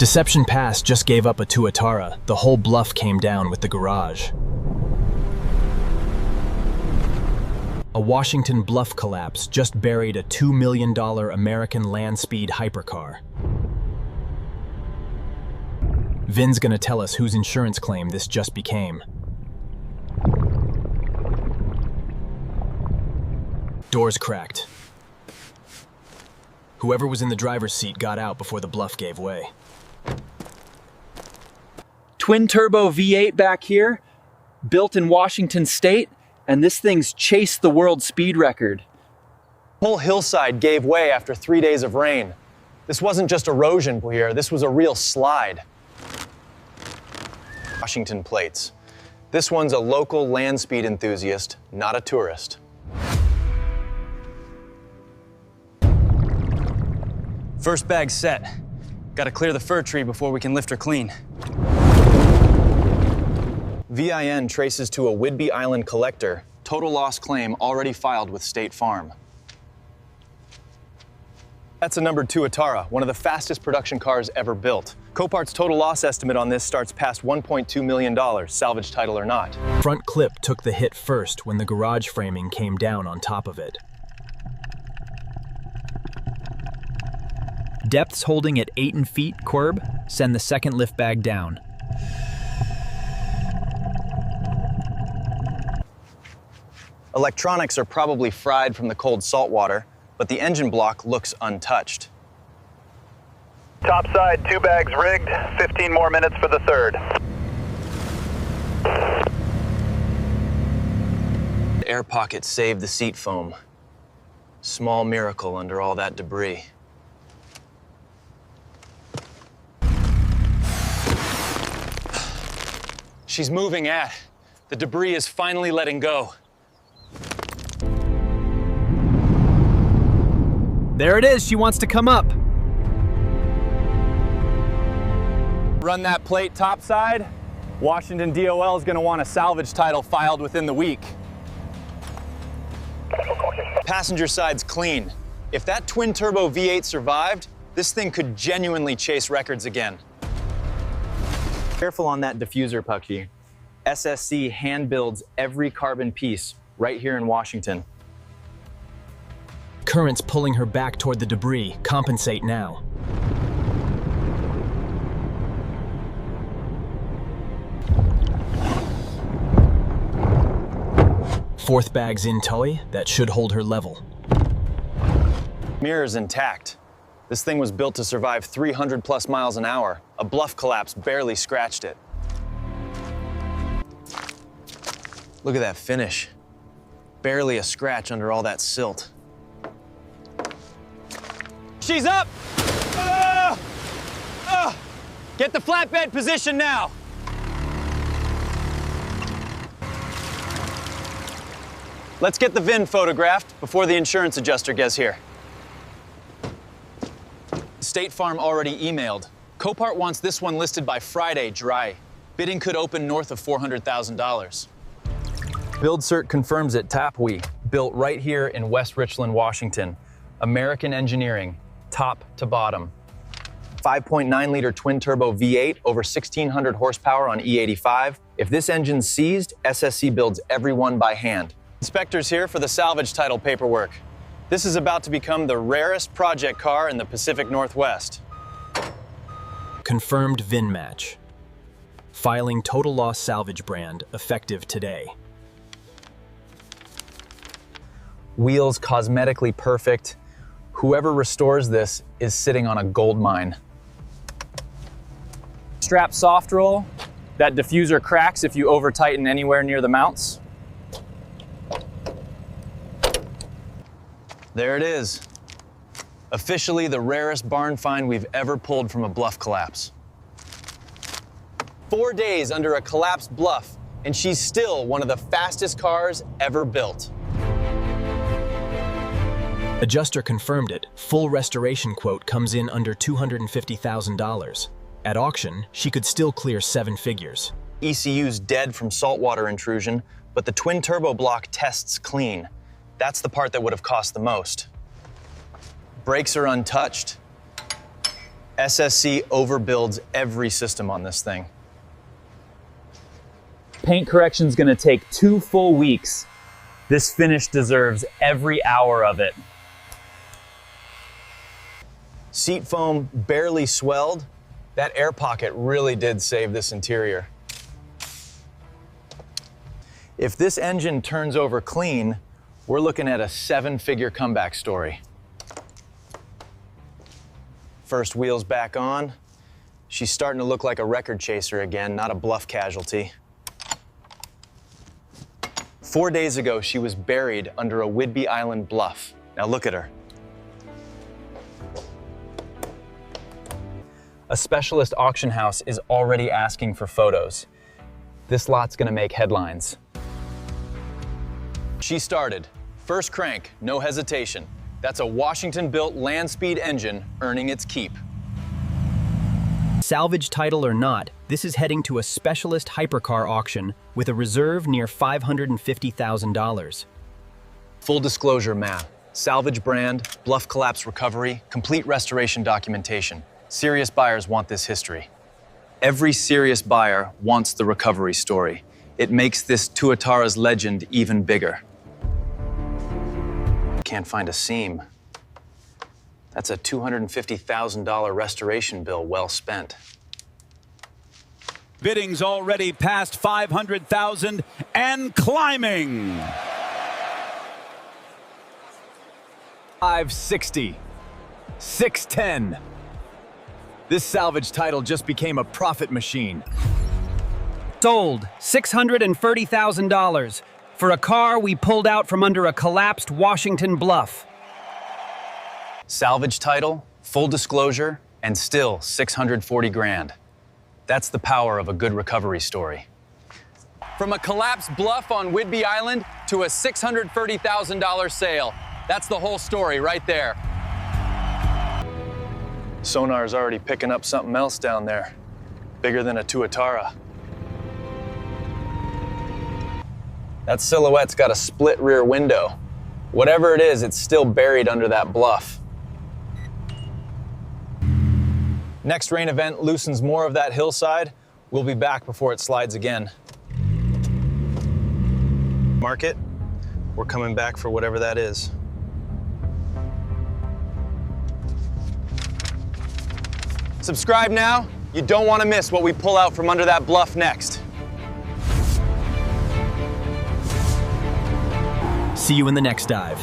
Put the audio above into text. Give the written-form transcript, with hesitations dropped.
Deception Pass just gave up a Tuatara. The whole bluff came down with the garage. A Washington bluff collapse just buried a $2 million American land speed hypercar. Vin's gonna tell us whose insurance claim this just became. Doors cracked. Whoever was in the driver's seat got out before the bluff gave way. Twin turbo V8 back here, built in Washington State, and this thing's chased the world speed record. The whole hillside gave way after 3 days of rain. This wasn't just erosion here, this was a real slide. Washington plates. This one's a local land speed enthusiast, not a tourist. First bag set. Gotta clear the fir tree before we can lift her clean. VIN traces to a Whidbey Island collector. Total loss claim already filed with State Farm. That's a number 2 Tuatara, one of the fastest production cars ever built. Copart's total loss estimate on this starts past $1.2 million, salvage title or not. Front clip took the hit first when the garage framing came down on top of it. Depths holding at 8 feet, Querb, send the second lift bag down. Electronics are probably fried from the cold salt water, but the engine block looks untouched. Topside, 2 bags rigged, 15 more minutes for the third. The air pocket saved the seat foam. Small miracle under all that debris. She's moving at. The debris is finally letting go. There it is, she wants to come up. Run that plate topside. Washington DOL is going to want a salvage title filed within the week. Passenger side's clean. If that twin turbo V8 survived, this thing could genuinely chase records again. Careful on that diffuser, Pucky. SSC hand builds every carbon piece right here in Washington. Currents pulling her back toward the debris. Compensate now. Fourth bag's in tow. That should hold her level. Mirror's intact. This thing was built to survive 300 plus miles an hour. A bluff collapse barely scratched it. Look at that finish. Barely a scratch under all that silt. She's up! Get the flatbed position now! Let's get the VIN photographed before the insurance adjuster gets here. State Farm already emailed. Copart wants this one listed by Friday, dry. Bidding could open north of $400,000. Build cert confirms it, Tapwe. Built right here in West Richland, Washington. American engineering, top to bottom. 5.9 liter twin turbo V8, over 1,600 horsepower on E85. If this engine's seized, SSC builds every one by hand. Inspectors here for the salvage title paperwork. This is about to become the rarest project car in the Pacific Northwest. Confirmed VIN match. Filing total loss salvage brand, effective today. Wheels cosmetically perfect. Whoever restores this is sitting on a gold mine. Strap soft roll. That diffuser cracks if you over tighten anywhere near the mounts. There it is. Officially the rarest barn find we've ever pulled from a bluff collapse. 4 days under a collapsed bluff, and she's still one of the fastest cars ever built. Adjuster confirmed it. Full restoration quote comes in under $250,000. At auction, she could still clear 7 figures. ECU's dead from saltwater intrusion, but the twin turbo block tests clean. That's the part that would have cost the most. Brakes are untouched. SSC overbuilds every system on this thing. Paint correction's gonna take 2 full weeks. This finish deserves every hour of it. Seat foam barely swelled. That air pocket really did save this interior. If this engine turns over clean, we're looking at a 7-figure comeback story. First wheels back on. She's starting to look like a record chaser again, not a bluff casualty. 4 days ago, she was buried under a Whidbey Island bluff. Now look at her. A specialist auction house is already asking for photos. This lot's gonna make headlines. She started. First crank, no hesitation. That's a Washington-built land speed engine earning its keep. Salvage title or not, this is heading to a specialist hypercar auction with a reserve near $550,000. Full disclosure map, salvage brand, bluff collapse recovery, complete restoration documentation. Serious buyers want this history. Every serious buyer wants the recovery story. It makes this Tuatara's legend even bigger. Can't find a seam. That's a $250,000 restoration bill well spent. Bidding's already past 500,000 and climbing. 560, 610. This salvage title just became a profit machine. Sold $630,000 for a car we pulled out from under a collapsed Washington bluff. Salvage title, full disclosure, and still 640 grand. That's the power of a good recovery story. From a collapsed bluff on Whidbey Island to a $630,000 sale. That's the whole story right there. Sonar's already picking up something else down there. Bigger than a Tuatara. That silhouette's got a split rear window. Whatever it is, it's still buried under that bluff. Next rain event loosens more of that hillside. We'll be back before it slides again. Mark it. We're coming back for whatever that is. Subscribe now. You don't want to miss what we pull out from under that bluff next. See you in the next dive.